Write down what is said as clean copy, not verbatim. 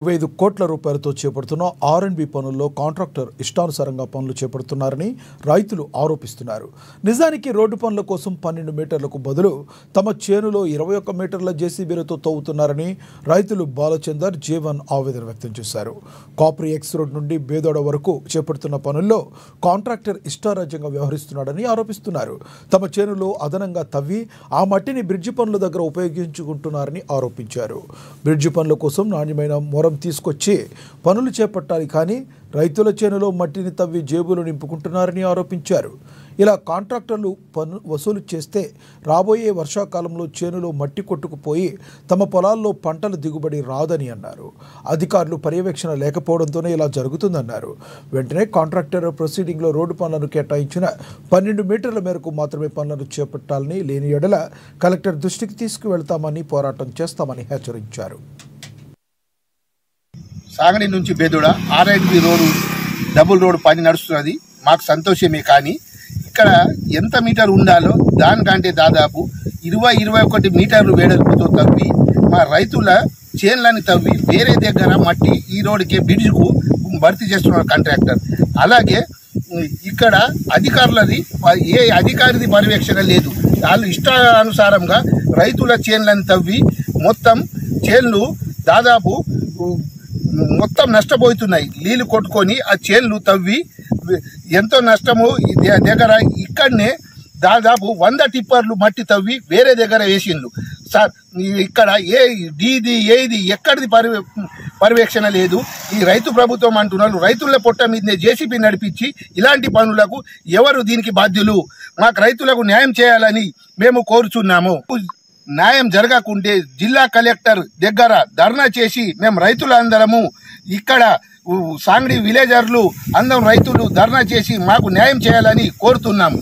5 కోట్ల రూపాయలతో చేపడుతున్న ఆర్&బి పనుల్లో కాంట్రాక్టర్ ఇష్టానుసారంగా పనులు చేపడుతున్నారని రైతులు ఆరోపిస్తున్నారు. నిజానికి రోడ్డు పనుల కోసం 12 మీటర్లకు బదులు తమ చేనులో 21 మీటర్ల జేసీబీలతో తవ్వుతున్నారని రైతులు బాలచందర్ జీవన్ ఆవేదన వ్యక్తం చేశారు. కాప్రీ ఎక్స్ రోడ్ నుండి బేదోడ వరకు చేపడుతున్న పనుల్లో కాంట్రాక్టర్ ఇష్టారాజ్యంగా వ్యవహరిస్తున్నాడని ఆరోపిస్తున్నారు. తమ చేనులో అదనంగా తవ్వి ఆ మట్టిని బ్రిడ్జి పనుల దగ్గర ఉపయోగించుకుంటున్నారని ఆరోపించారు. బ్రిడ్జి పనుల కోసం నాణ్యమైన మొరం తీసుకొచ్చి పనులు చేపట్టాలి, కానీ రైతుల చేనులో మట్టిని తవ్వి జేబులు నింపుకుంటున్నారని ఆరోపించారు. ఇలా కాంట్రాక్టర్లు పన్ను వసూలు చేస్తే రాబోయే వర్షాకాలంలో చేనులో మట్టి కొట్టుకుపోయి తమ పొలాల్లో పంటల దిగుబడి రాదని అన్నారు. అధికారులు పర్యవేక్షణ లేకపోవడంతోనే ఇలా జరుగుతుందన్నారు. వెంటనే కాంట్రాక్టర్ ప్రొసీడింగ్లో రోడ్డు పనులను కేటాయించిన 12 మీటర్ల మేరకు మాత్రమే పనులను చేపట్టాలని, లేని ఎడల కలెక్టర్ దృష్టికి తీసుకువెళ్తామని, పోరాటం చేస్తామని హెచ్చరించారు. సాగడి నుంచి బేదోడ ఆర్&బి రోడ్డు డబుల్ రోడ్ పని నడుస్తున్నది. మాకు సంతోషమే, కానీ ఇక్కడ ఎంత మీటర్ ఉండాలో దానికంటే దాదాపు 20-21 మీటర్లు వెడల్పుతో తవ్వి మా రైతుల చేన్లని తవ్వి వేరే దగ్గర మట్టి ఈ రోడ్డుకే బ్రిడ్జ్కు భర్తీ చేస్తున్నారు కాంట్రాక్టర్. అలాగే ఇక్కడ అధికారులది ఏ అధికారిది పర్యవేక్షణ లేదు. వాళ్ళు ఇష్టానుసారంగా రైతుల చేన్లని తవ్వి మొత్తం చేన్లు దాదాపు మొత్తం నష్టపోతున్నాయి. నీళ్లు కొట్టుకొని ఆ చేన్లు తవ్వి ఎంతో నష్టము దగ్గర ఇక్కడనే దాదాపు 100 టిప్పర్లు మట్టి తవ్వి వేరే దగ్గర వేసిండ్రు. సార్, ఇక్కడ ఏది ఎక్కడిది పర్యవేక్షణ లేదు. ఈ రైతు ప్రభుత్వం అంటున్నారు. రైతుల పొట్ట మీదనే జేసీబీ నడిపించి ఇలాంటి పనులకు ఎవరు దీనికి బాధ్యులు? మాకు రైతులకు న్యాయం చేయాలని మేము కోరుచున్నాము. న్యాయం జరగకుంటే జిల్లా కలెక్టర్ దగ్గర ధర్నా చేసి మేము రైతులందరము ఇక్కడ సాంగడి విలేజర్లు అందరం రైతులు ధర్నా చేసి మాకు న్యాయం చేయాలని కోరుతున్నాము.